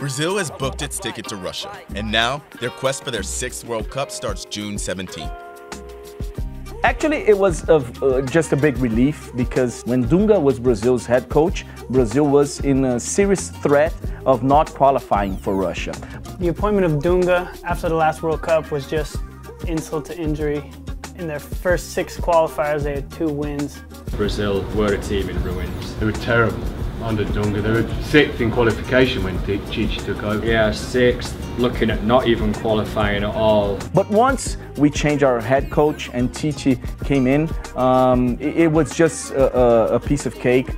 Brazil has booked its ticket to Russia, and now their quest for their 6th World Cup starts June 17th. Actually, it was just a big relief because when Dunga was Brazil's head coach, Brazil was in a serious threat of not qualifying for Russia. The appointment of Dunga after the last World Cup was just insult to injury. In their first 6 qualifiers, they had 2 wins. Brazil were a team in ruins. They were terrible under Dunga. They were 6th in qualification when Tite took over. Yeah, 6th, looking at not even qualifying at all. But once we changed our head coach and Tite came in, it was just a piece of cake.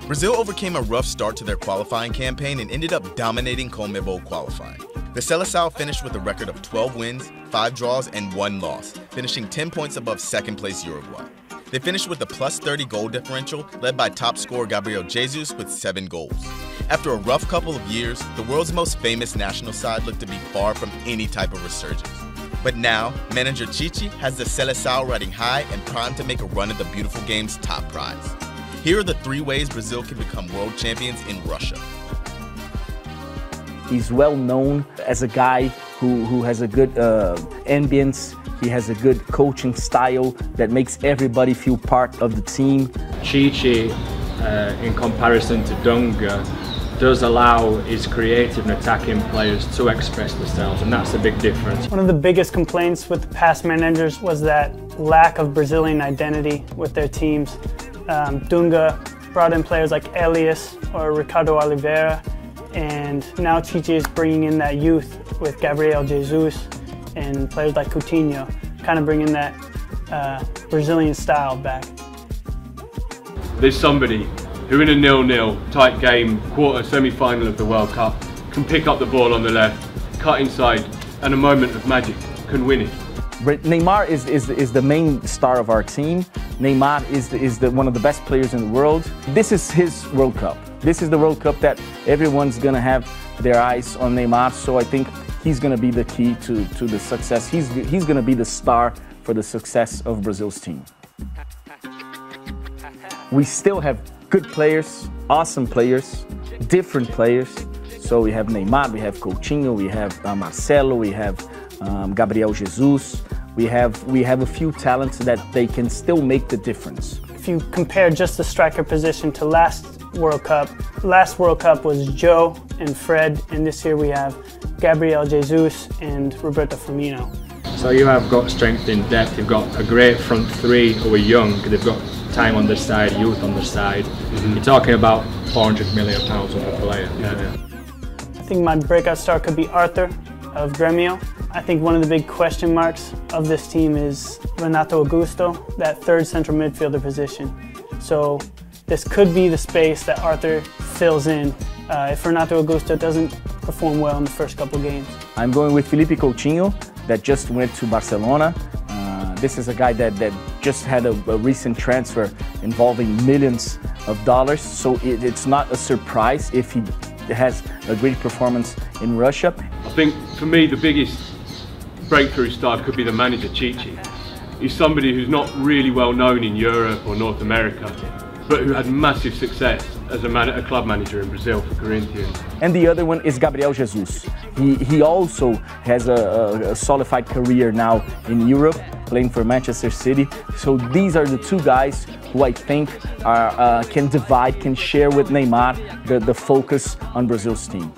Brazil overcame a rough start to their qualifying campaign and ended up dominating CONMEBOL qualifying. The Seleção finished with a record of 12 wins, 5 draws, and 1 loss, finishing 10 points above 2nd place Uruguay. They finished with a plus 30 goal differential, led by top scorer Gabriel Jesus with 7 goals. After a rough couple of years, the world's most famous national side looked to be far from any type of resurgence. But now, manager Chichi has the Seleção riding high and primed to make a run at the beautiful game's top prize. Here are the 3 ways Brazil can become world champions in Russia. He's well known as a guy who has a good ambience. He has a good coaching style that makes everybody feel part of the team. Chichi, in comparison to Dunga, does allow his creative and attacking players to express themselves, and that's a big difference. One of the biggest complaints with the past managers was that lack of Brazilian identity with their teams. Dunga brought in players like Elias or Ricardo Oliveira, and now Chichi is bringing in that youth with Gabriel Jesus and players like Coutinho, kind of bringing that Brazilian style back. There's somebody who in a 0-0 tight game, quarter, semi-final of the World Cup, can pick up the ball on the left, cut inside, and a moment of magic can win it. Neymar is the main star of our team. Neymar is one of the best players in the world. This is his World Cup. This is the World Cup that everyone's going to have their eyes on Neymar, so I think he's going to be the key to the success. He's going to be the star for the success of Brazil's team. We still have good players, awesome players, different players. So we have Neymar, we have Coutinho, we have Marcelo, we have Gabriel Jesus. We have a few talents that they can still make the difference. If you compare just the striker position to last World Cup was Joe and Fred, and this year we have Gabriel Jesus and Roberto Firmino. So you have got strength in depth, you've got a great front 3 who are young, they've got time on their side, youth on their side. You're talking about £400 million worth of player. Yeah. I think my breakout star could be Arthur of Grêmio. I think one of the big question marks of this team is Renato Augusto, that 3rd central midfielder position. So this could be the space that Arthur fills in if Renato Augusto doesn't perform well in the first couple games. I'm going with Felipe Coutinho, that just went to Barcelona. This is a guy that just had a recent transfer involving millions of dollars, so it's not a surprise if he has a great performance in Russia. I think for me the biggest breakthrough star could be the manager Chichi. He's somebody who's not really well known in Europe or North America, but who had massive success as a club manager in Brazil for Corinthians. And the other one is Gabriel Jesus. He also has a solidified career now in Europe, playing for Manchester City. So these are the 2 guys who I think can share with Neymar the focus on Brazil's team.